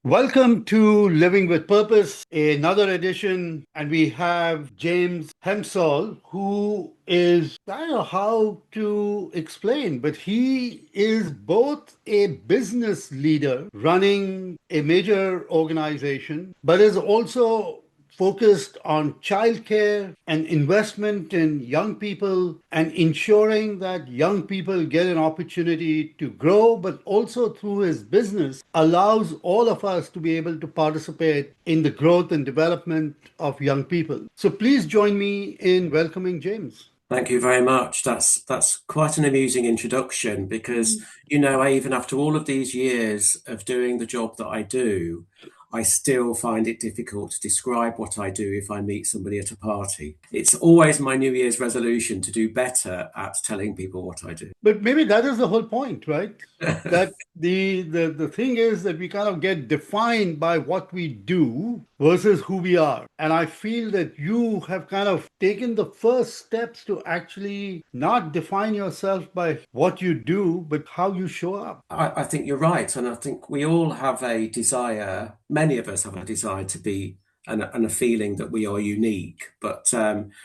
Welcome to Living with Purpose, another edition, and we have James Hempsall, who is, I don't know how to explain, but he is both a business leader running a major organization, but is also focused on childcare and investment in young people and ensuring that young people get an opportunity to grow, but also through his business allows all of us to be able to participate in the growth and development of young people. So please join me in welcoming James. Thank you very much. That's quite an amusing introduction because, you know, I even after all of these years of doing the job that I do, I still find it difficult to describe what I do if I meet somebody at a party. It's always my New Year's resolution to do better at telling people what I do. But maybe that is the whole point, right? That the thing is that we kind of get defined by what we do versus who we are. And I feel that you have kind of taken the first steps to actually not define yourself by what you do, but how you show up. I think you're right. And I think we all have a desire, many of us have a desire to be and a feeling that we are unique. But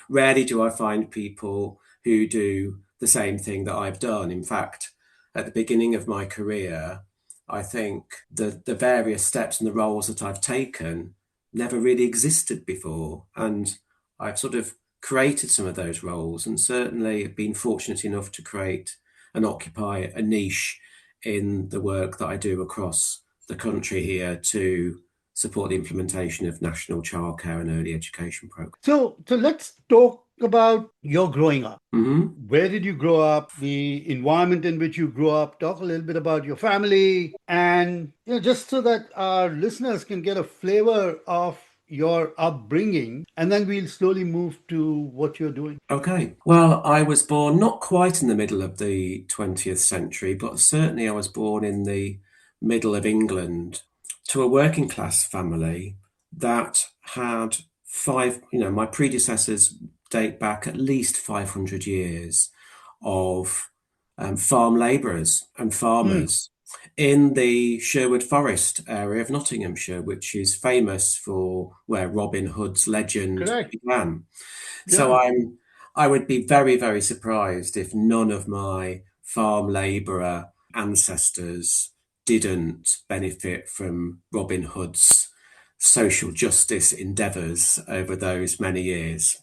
rarely do I find people who do the same thing that I've done. In fact, at the beginning of my career, I think the various steps and the roles that I've taken never really existed before. And I've sort of created some of those roles and certainly been fortunate enough to create and occupy a niche in the work that I do across the country here to support the implementation of national childcare and early education programs. So let's talk about your growing up. Hmm. Where did you grow up? The environment in which you grew up. Talk a little bit about your family, and just so that our listeners can get a flavor of your upbringing, and then we'll slowly move to what you're doing. Okay. Well, I was born not quite in the middle of the 20th century, but certainly I was born in the middle of England to a working class family that had my predecessors date back at least 500 years of farm labourers and Hmm, farmers in the Sherwood Forest area of Nottinghamshire, which is famous for where Robin Hood's legend correct. began. So Yeah. I would be very, very surprised if none of my farm labourer ancestors didn't benefit from Robin Hood's social justice endeavours over those many years.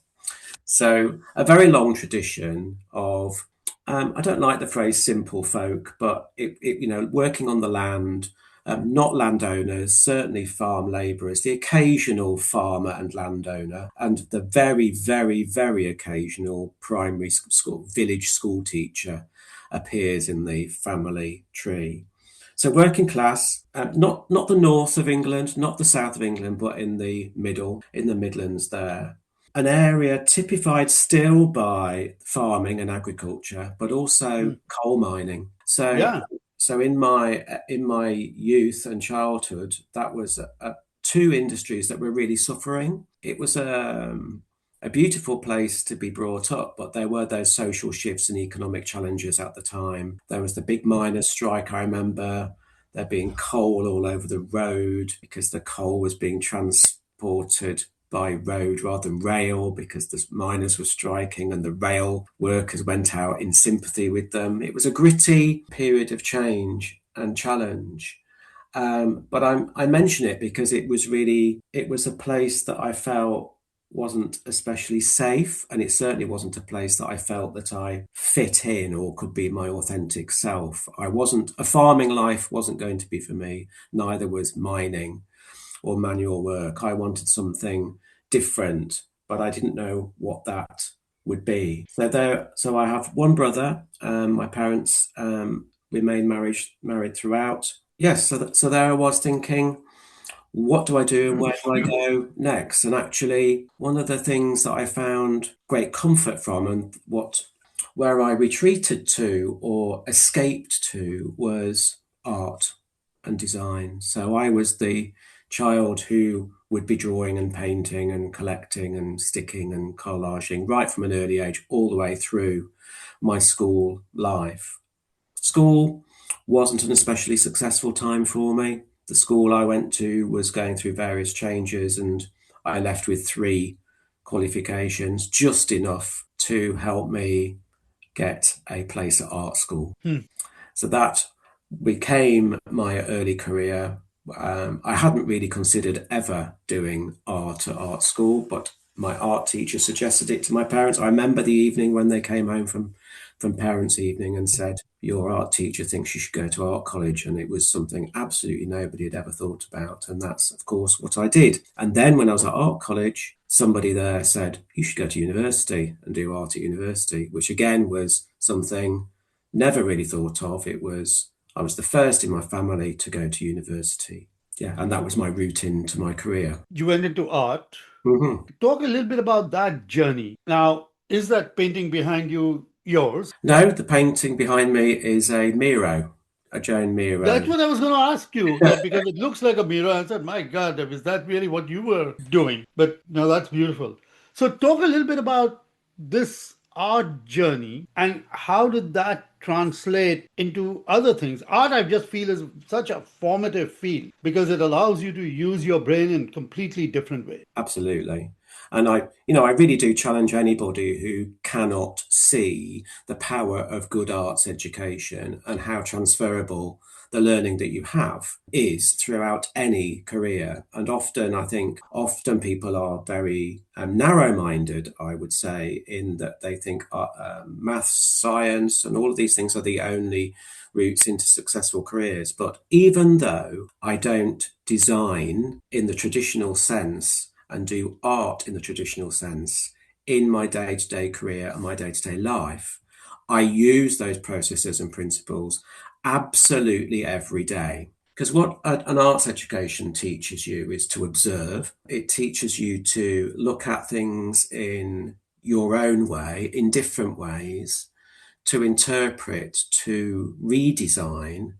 So a very long tradition of I don't like the phrase simple folk, but working on the land, not landowners, certainly farm labourers, the occasional farmer and landowner, and the very, very, very occasional primary school, village school teacher appears in the family tree. So working class, not the north of England, not the south of England, but in the middle, in the Midlands there. An area typified still by farming and agriculture, but also Hmm, coal mining. So, yeah. so in my youth and childhood, that was two industries that were really suffering. It was a beautiful place to be brought up, but there were those social shifts and economic challenges at the time. There was the big miners' strike. I remember there being coal all over the road because the coal was being transported by road rather than rail because the miners were striking and the rail workers went out in sympathy with them. It was a gritty period of change and challenge. But I mention it because it was a place that I felt wasn't especially safe, and it certainly wasn't a place that I felt that I fit in or could be my authentic self. A farming life wasn't going to be for me, neither was mining or manual work. I wanted something different, but I didn't know what that would be. So I have one brother. My parents remained married throughout. Yes, so there I was thinking, what do I do and where do I go next? And actually, one of the things that I found great comfort from and where I retreated to or escaped to was art and design. So I was the child who would be drawing and painting and collecting and sticking and collaging right from an early age, all the way through my school life. School wasn't an especially successful time for me. The school I went to was going through various changes, and I left with 3 qualifications, just enough to help me get a place at art school. Hmm. So that became my early career. I hadn't really considered ever doing art at art school, but my art teacher suggested it to my parents. I remember the evening when they came home from parents' evening and said, "Your art teacher thinks you should go to art college." And it was something absolutely nobody had ever thought about. And that's, of course, what I did. And then when I was at art college, somebody there said, "You should go to university and do art at university," which again was something never really thought of. I was the first in my family to go to university. Yeah, and that was my route into my career. You went into art. Hmm. Talk a little bit about that journey. Now, is that painting behind you yours? No, the painting behind me is a Miro, a Joan That's Miro. what I was going to ask you, that because it looks like a mirror. I said, my God, is that really what you were doing? But no, that's beautiful. So, talk a little bit about this art journey and how did that translate into other things? Art, I just feel, is such a formative field because it allows you to use your brain in completely different ways. Absolutely. And I really do challenge anybody who cannot see the power of good arts education and how transferable the learning that you have is throughout any career. And often, I think, people are very narrow-minded, I would say, in that they think maths, science, and all of these things are the only routes into successful careers. But even though I don't design in the traditional sense and do art in the traditional sense in my day-to-day career and my day-to-day life, I use those processes and principles absolutely every day. Because what an arts education teaches you is to observe. It teaches you to look at things in your own way, in different ways, to interpret, to redesign.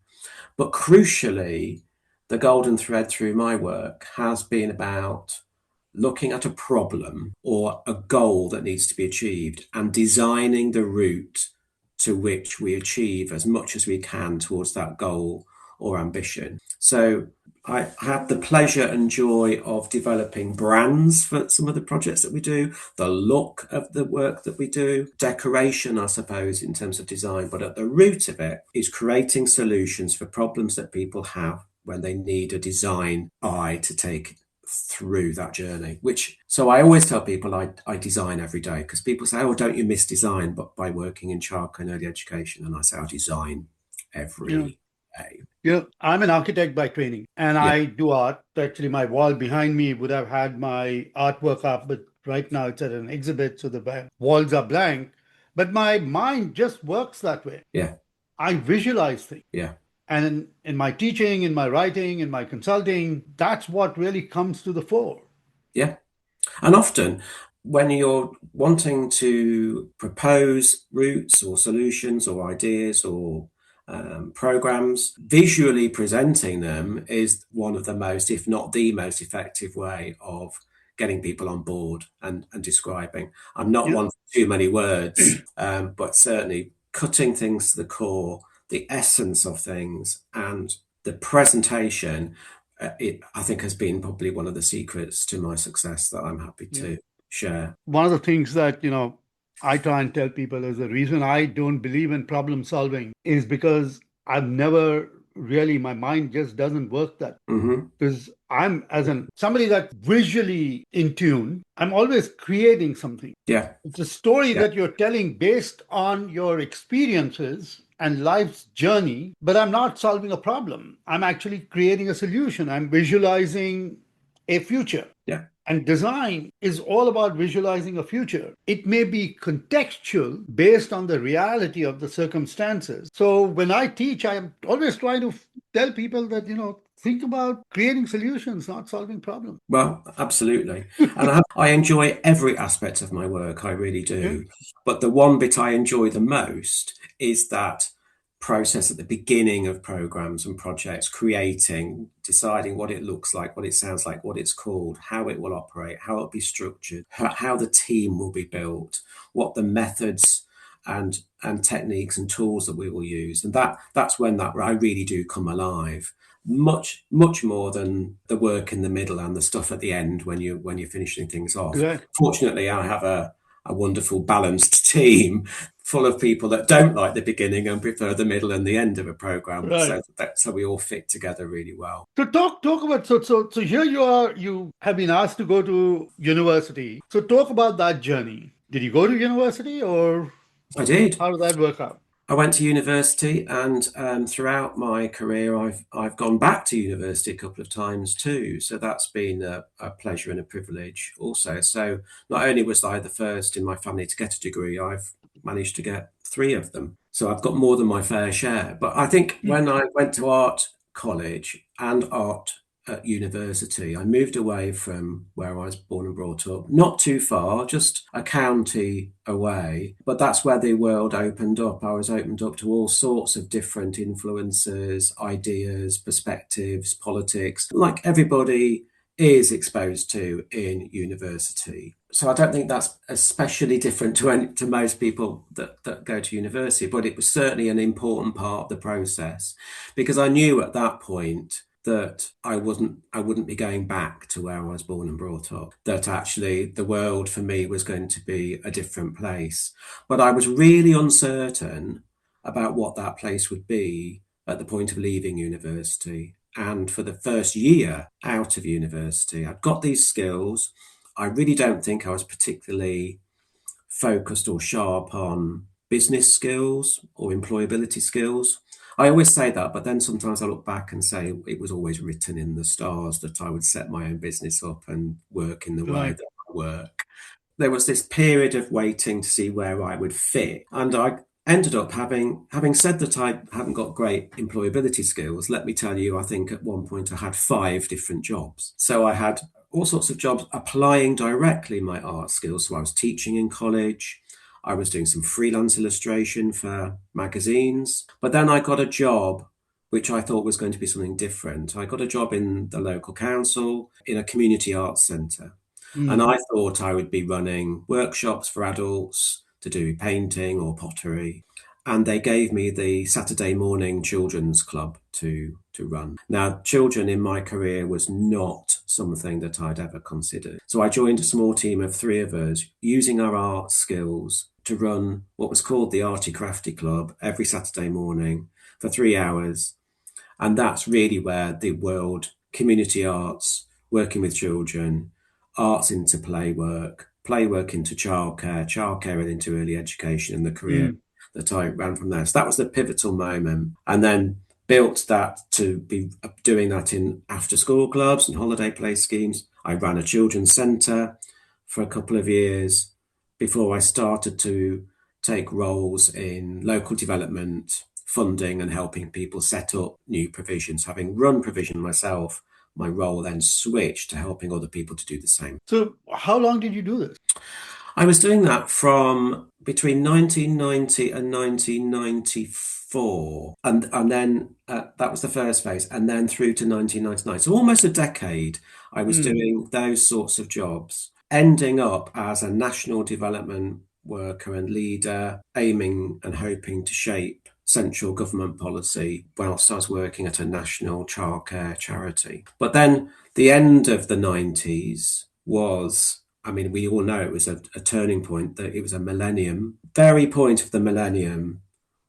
But crucially, the golden thread through my work has been about looking at a problem or a goal that needs to be achieved and designing the route to which we achieve as much as we can towards that goal or ambition. So I had the pleasure and joy of developing brands for some of the projects that we do, the look of the work that we do, decoration, I suppose, in terms of design. But at the root of it is creating solutions for problems that people have when they need a design eye to take through that journey. So I always tell people I design every day, because people say, "Oh, don't you miss design?" But by working in childcare and early education, and I say I design Yeah. every day. I'm an architect by training and Yeah, I do art. Actually, my wall behind me would have had my artwork up, but right now it's at an exhibit, so the walls are blank. But my mind just works that way. yeah, I visualize things. yeah, And in my teaching, in my writing, in my consulting, that's what really comes to the fore. yeah. And often, when you're wanting to propose routes or solutions or ideas or programs, visually presenting them is one of the most, if not the most effective way of getting people on board and describing. I'm not Yeah. one for too many words, but certainly cutting things to the core, the essence of things, and the presentation, I think, has been probably one of the secrets to my success that I'm happy Yeah. to share. One of the things that, I try and tell people is the reason I don't believe in problem solving is because I've never really, my mind just doesn't work that. Hmm. Because I'm, as an somebody that's visually in tune, I'm always creating something. Yeah, It's a story yeah, that you're telling based on your experiences and life's journey, but I'm not solving a problem. I'm actually creating a solution. I'm visualizing a future. yeah. And design is all about visualizing a future. It may be contextual based on the reality of the circumstances. So when I teach, I'm always trying to tell people that, think about creating solutions, not solving problems. Well, absolutely. And I enjoy every aspect of my work. I really Yeah. do. But the one bit I enjoy the most is that process at the beginning of programs and projects, creating, deciding what it looks like, what it sounds like, what it's called, how it will operate, how it'll be structured, how the team will be built, what the methods and techniques and tools that we will use. And that's when that I really do come alive. much more than the work in the middle and the stuff at the end when you're finishing things off. Right. Fortunately, I have a wonderful balanced team full of people that don't like the beginning and prefer the middle and the end of a program. Right. So we all fit together really well. So talk about so here you are, you have been asked to go to university. So talk about that journey. Did you go to university or I did. how did that work out? I went to university, and throughout my career, I've gone back to university a couple of times too. So that's been a pleasure and a privilege also. So not only was I the first in my family to get a degree, I've managed to get three of them. So I've got more than my fair share. But I think Hmm. when I went to art college and art at university, I moved away from where I was born and brought up, not too far, just a county away. But that's where the world opened up. I was opened up to all sorts of different influences, ideas, perspectives, politics, like everybody is exposed to in university. So I don't think that's especially different to most people that go to university, but it was certainly an important part of the process because I knew at that point that I wouldn't be going back to where I was born and brought up, that actually the world for me was going to be a different place. But I was really uncertain about what that place would be at the point of leaving university. And for the first year out of university, I'd got these skills. I really don't think I was particularly focused or sharp on business skills or employability skills. I always say that, but then sometimes I look back and say it was always written in the stars that I would set my own business up and work in the way Right. that I work. There was this period of waiting to see where I would fit, and I ended up having said that I haven't got great employability skills. Let me tell you, I think at one point I had five different jobs. So I had all sorts of jobs applying directly my art skills. So I was teaching in college. I was doing some freelance illustration for magazines. But then I got a job which I thought was going to be something different. I got a job in the local council in a community arts centre. And Hmm. I thought I would be running workshops for adults to do painting or pottery. And they gave me the Saturday morning children's club to run. Now, children in my career was not something that I'd ever considered. So I joined a small team of three of us using our art skills to run what was called the Arty Crafty Club every Saturday morning for 3 hours. And that's really where the world, community arts, working with children, arts into play work into childcare into early education, and the career Hmm. that I ran from there. So that was the pivotal moment. And then built that to be doing that in after school clubs and holiday play schemes. I ran a children's centre for a couple of years before I started to take roles in local development, funding, and helping people set up new provisions. Having run provision myself, my role then switched to helping other people to do the same. So how long did you do this? I was doing that from between 1990 and 1994. And then that was the first phase, and then through to 1999. So almost a decade, I was Hmm. doing those sorts of jobs, ending up as a national development worker and leader, aiming and hoping to shape central government policy whilst I was working at a national childcare charity. But then the end of the 90s was, I mean, we all know it was a turning point, that it was a millennium. Very point of the millennium,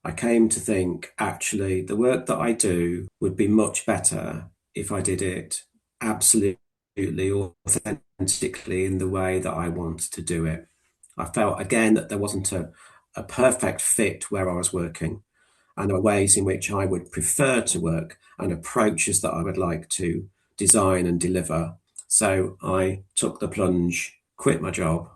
I came to think actually the work that I do would be much better if I did it absolutely authentically in the way that I want to do it. I felt again that there wasn't a perfect fit where I was working, and there were ways in which I would prefer to work and approaches that I would like to design and deliver. So I took the plunge, quit my job,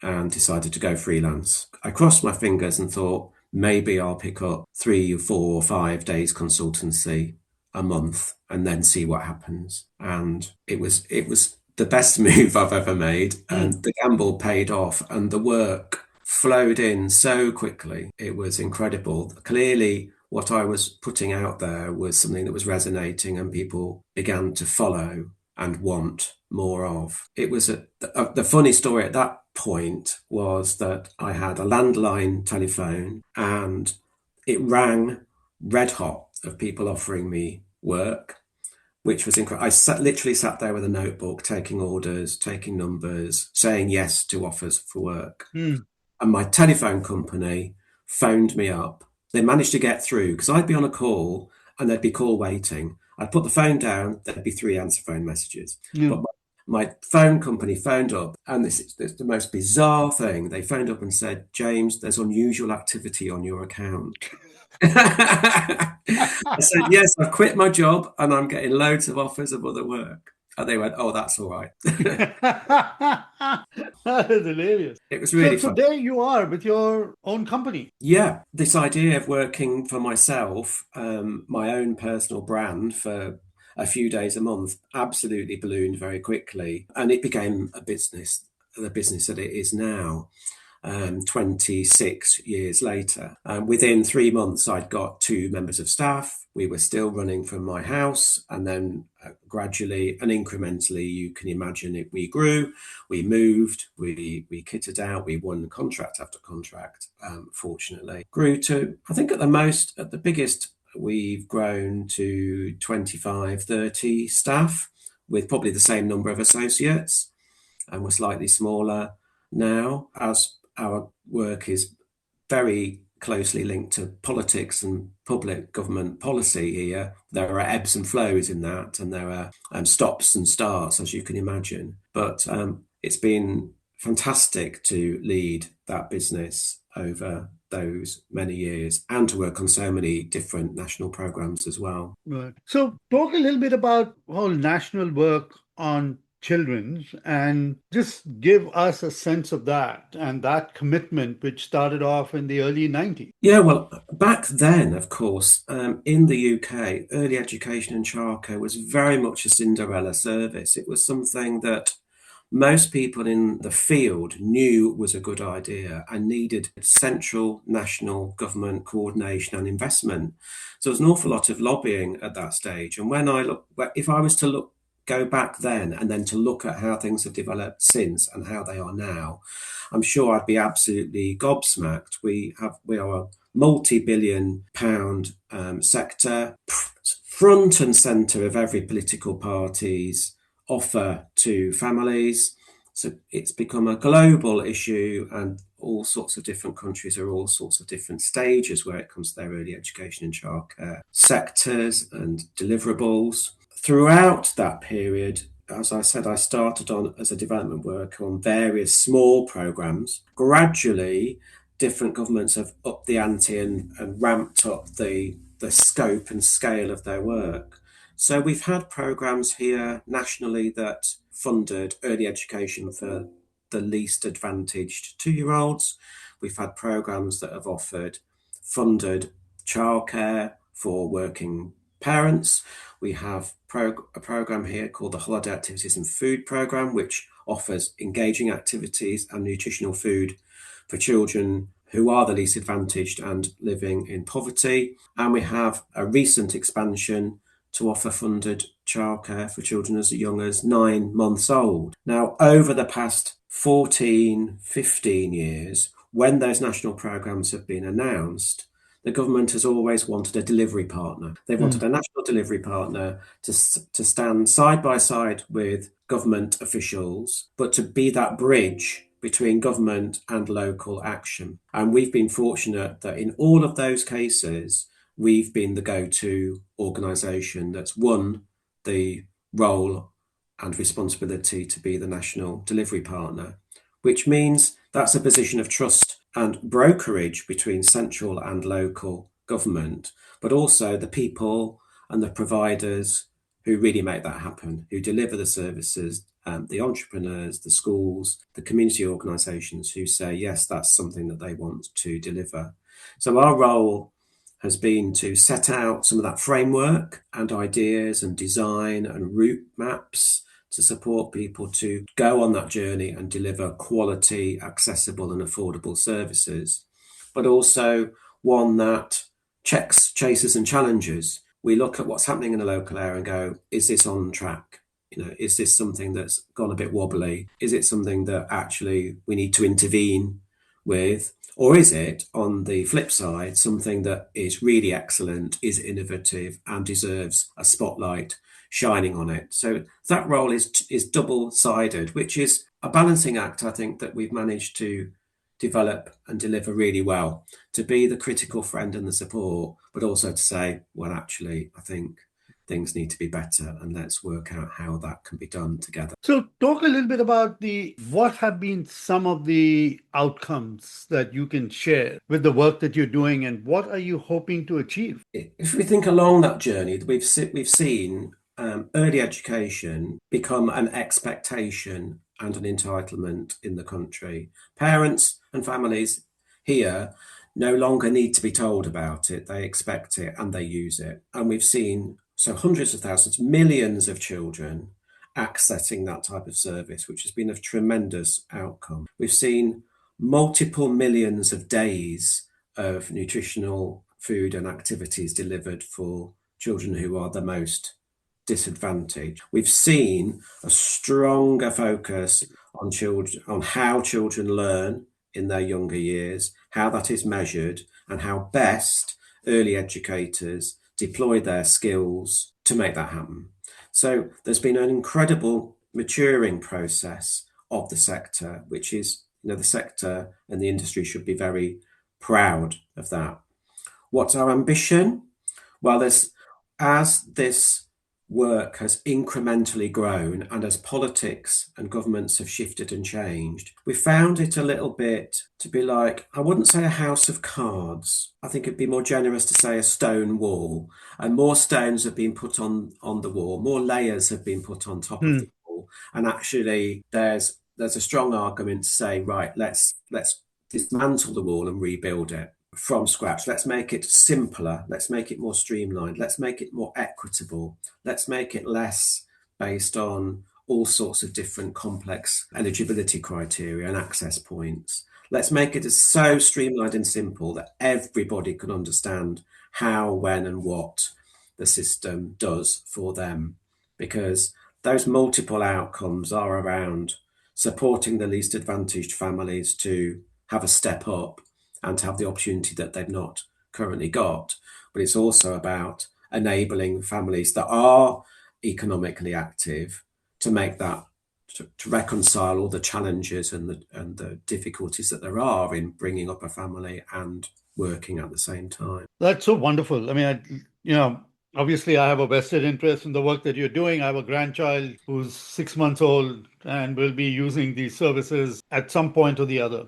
and decided to go freelance. I crossed my fingers and thought maybe I'll pick up 3 or 4 or 5 days consultancy a month and then see what happens. And it was the best move I've ever made, Hmm. and the gamble paid off, and the work flowed in so quickly. It was incredible. Clearly, what I was putting out there was something that was resonating, and people began to follow and want more of. It was the funny story at that point was that I had a landline telephone, and it rang red hot of people offering me work, which was incredible. Literally sat there with a notebook, taking orders, taking numbers, saying yes to offers for work. Mm. And my telephone company phoned me up. They managed to get through because I'd be on a call and there'd be call waiting. I'd put the phone down, there'd be 3 answer phone messages. Yeah. But my phone company phoned up, and this is the most bizarre thing. They phoned up and said, James, there's unusual activity on your account. I said, yes, I've quit my job and I'm getting loads of offers of other work. And they went, oh, that's all right. That is hilarious. It was So, really so fun. there you are with your own company. Yeah, this idea of working for myself, my own personal brand for a few days a month, absolutely ballooned very quickly. And it became the business that it is now. 26 years later. Within 3 months, I'd got 2 members of staff. We were still running from my house, and then gradually and incrementally, you can imagine it. We grew, we moved, we kitted out, we won contract after contract. Fortunately, grew to, I think, at the biggest, we've grown to 25, 30 staff with probably the same number of associates, and we're slightly smaller now as our work is very closely linked to politics and public government policy here. There are ebbs and flows in that, and there are stops and starts, as you can imagine. But it's been fantastic to lead that business over those many years and to work on so many different national programs as well. Right. So talk a little bit about whole national work on children's and just give us a sense of that and that commitment which started off in the early 90s. Yeah, well, back then, of course, in the UK, early education and childcare was very much a Cinderella service. It was something that most people in the field knew was a good idea and needed central national government coordination and investment. So there was an awful lot of lobbying at that stage. And if I was to go back then and then to look at how things have developed since and how they are now, I'm sure I'd be absolutely gobsmacked. We are a multi-billion pound sector, front and centre of every political party's offer to families. So it's become a global issue, and all sorts of different countries are all sorts of different stages where it comes to their early education and childcare sectors and deliverables. Throughout that period, as I said, I started on as a development worker on various small programs. Gradually, different governments have upped the ante and ramped up the scope and scale of their work. So we've had programs here nationally that funded early education for the least advantaged 2-year-olds. We've had programs that have funded childcare for working parents. We have a program here called the Holiday Activities and Food Program, which offers engaging activities and nutritional food for children who are the least advantaged and living in poverty. And we have a recent expansion to offer funded childcare for children as young as 9 months old. Now, over the past 14, 15 years, when those national programs have been announced, the government has always wanted a delivery partner. They wanted a national delivery partner to stand side by side with government officials, but to be that bridge between government and local action. And we've been fortunate that in all of those cases, we've been the go-to organisation that's won the role and responsibility to be the national delivery partner, which means that's a position of trust and brokerage between central and local government, but also the people and the providers who really make that happen, who deliver the services, the entrepreneurs, the schools, the community organisations who say, yes, that's something that they want to deliver. So our role has been to set out some of that framework and ideas and design and route maps to support people to go on that journey and deliver quality, accessible and affordable services, but also one that checks, chases and challenges. We look at what's happening in the local area and go, is this on track? Is this something that's gone a bit wobbly? Is it something that actually we need to intervene with? Or is it, on the flip side, something that is really excellent, is innovative, and deserves a spotlight shining on it? So that role is double-sided, which is a balancing act, I think, that we've managed to develop and deliver really well, to be the critical friend and the support, but also to say, well, actually, I think things need to be better, and let's work out how that can be done together. So talk a little bit about the what have been some of the outcomes that you can share with the work that you're doing, and what are you hoping to achieve? If we think along that journey, we've seen early education become an expectation and an entitlement in the country. Parents and families here no longer need to be told about it. They expect it and they use it. And we've seen hundreds of thousands, millions of children accessing that type of service, which has been a tremendous outcome. We've seen multiple millions of days of nutritional food and activities delivered for children who are the most disadvantaged. We've seen a stronger focus on children, on how children learn in their younger years, how that is measured, and how best early educators deploy their skills to make that happen. So there's been an incredible maturing process of the sector, which is, the sector and the industry should be very proud of that. What's our ambition? Well, as this work has incrementally grown and as politics and governments have shifted and changed, we found it a little bit to be like, I wouldn't say a house of cards. I think it'd be more generous to say a stone wall. And more stones have been put on the wall, more layers have been put on top of Hmm. the wall. And actually there's a strong argument to say, right, let's dismantle the wall and rebuild it from scratch. Let's make it simpler. Let's make it more streamlined. Let's make it more equitable. Let's make it less based on all sorts of different complex eligibility criteria and access points. Let's make it as so streamlined and simple that everybody can understand how, when, and what the system does for them. Because those multiple outcomes are around supporting the least advantaged families to have a step up and to have the opportunity that they've not currently got. But it's also about enabling families that are economically active to make that, to reconcile all the challenges and the difficulties that there are in bringing up a family and working at the same time. That's so wonderful. I mean, obviously, I have a vested interest in the work that you're doing. I have a grandchild who's 6 months old and will be using these services at some point or the other.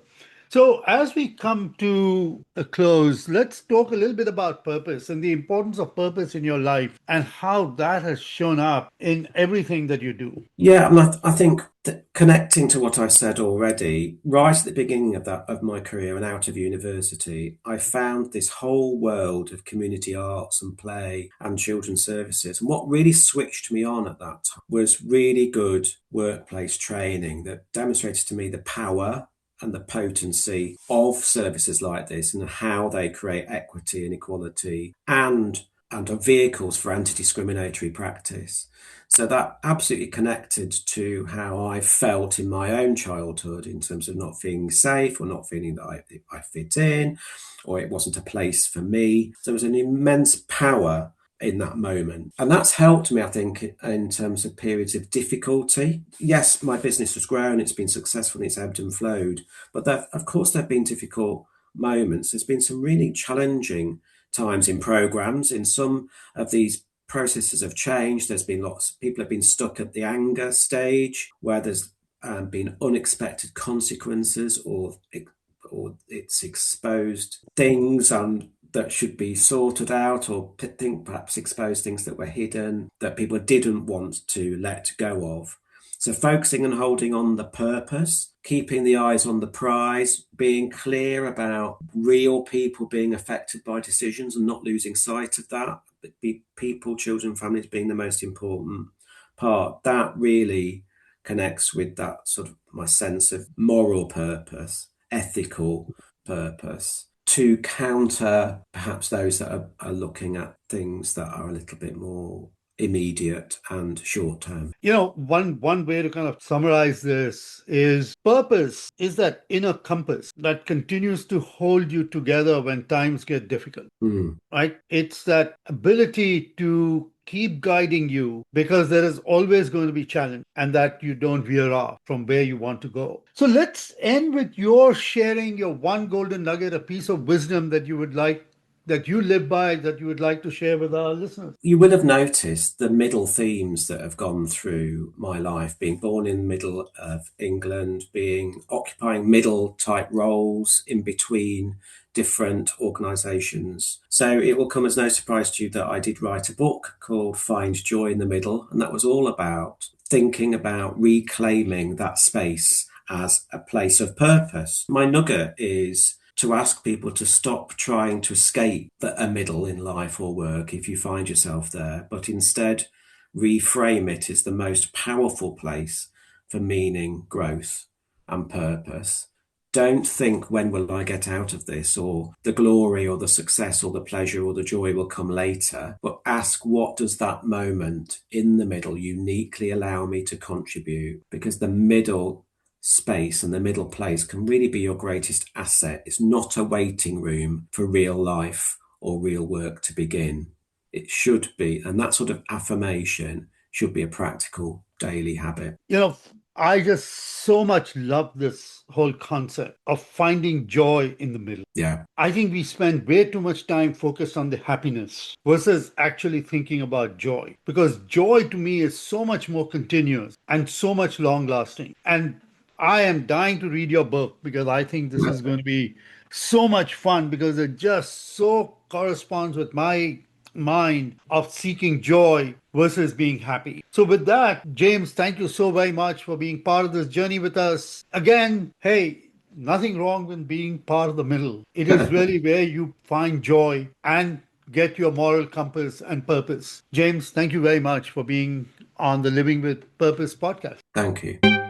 So, as we come to a close, let's talk a little bit about purpose and the importance of purpose in your life and how that has shown up in everything that you do. Yeah, and I think that connecting to what I said already, right at the beginning of my career and out of university, I found this whole world of community arts and play and children's services. And what really switched me on at that time was really good workplace training that demonstrated to me the power and the potency of services like this and how they create equity and equality and are vehicles for anti-discriminatory practice. So that absolutely connected to how I felt in my own childhood in terms of not feeling safe or not feeling that I fit in or it wasn't a place for me. So there was an immense power in that moment. And that's helped me, I think, in terms of periods of difficulty. Yes, my business has grown, it's been successful, it's ebbed and flowed. But of course, there have been difficult moments. There's been some really challenging times in programs. In some of these processes have changed. There's been lots of people have been stuck at the anger stage where there's been unexpected consequences or it's exposed things and that should be sorted out or perhaps exposed things that were hidden that people didn't want to let go of. So focusing and holding on the purpose, keeping the eyes on the prize, being clear about real people being affected by decisions and not losing sight of that, people, children, families being the most important part, that really connects with that sort of my sense of moral purpose, ethical purpose, to counter perhaps those that are looking at things that are a little bit more immediate and short term. One way to kind of summarize this is purpose is that inner compass that continues to hold you together when times get difficult, Mm. right? It's that ability to keep guiding you because there is always going to be challenge and that you don't veer off from where you want to go. So let's end with your sharing your one golden nugget, a piece of wisdom that you would like, that you live by, that you would like to share with our listeners. You will have noticed the middle themes that have gone through my life, being born in the middle of England, being occupying middle type roles in between different organisations. So it will come as no surprise to you that I did write a book called Find Joy in the Middle, and that was all about thinking about reclaiming that space as a place of purpose. My nugget is to ask people to stop trying to escape a middle in life or work if you find yourself there, but instead reframe it as the most powerful place for meaning, growth, and purpose. Don't think, when will I get out of this, or the glory or the success or the pleasure or the joy will come later, but ask, what does that moment in the middle uniquely allow me to contribute? Because the middle space and the middle place can really be your greatest asset. It's not a waiting room for real life or real work to begin. It should be, and that sort of affirmation should be a practical daily habit. I just so much love this whole concept of finding joy in the middle. Yeah. I think we spend way too much time focused on the happiness versus actually thinking about joy. Because joy to me is so much more continuous and so much long lasting. And I am dying to read your book because I think this is going to be so much fun because it just so corresponds with my mind of seeking joy versus being happy. So, with that, James, thank you so very much for being part of this journey with us. Again, hey, nothing wrong with being part of the middle. It is really where you find joy and get your moral compass and purpose. James, thank you very much for being on the Living with Purpose podcast. Thank you.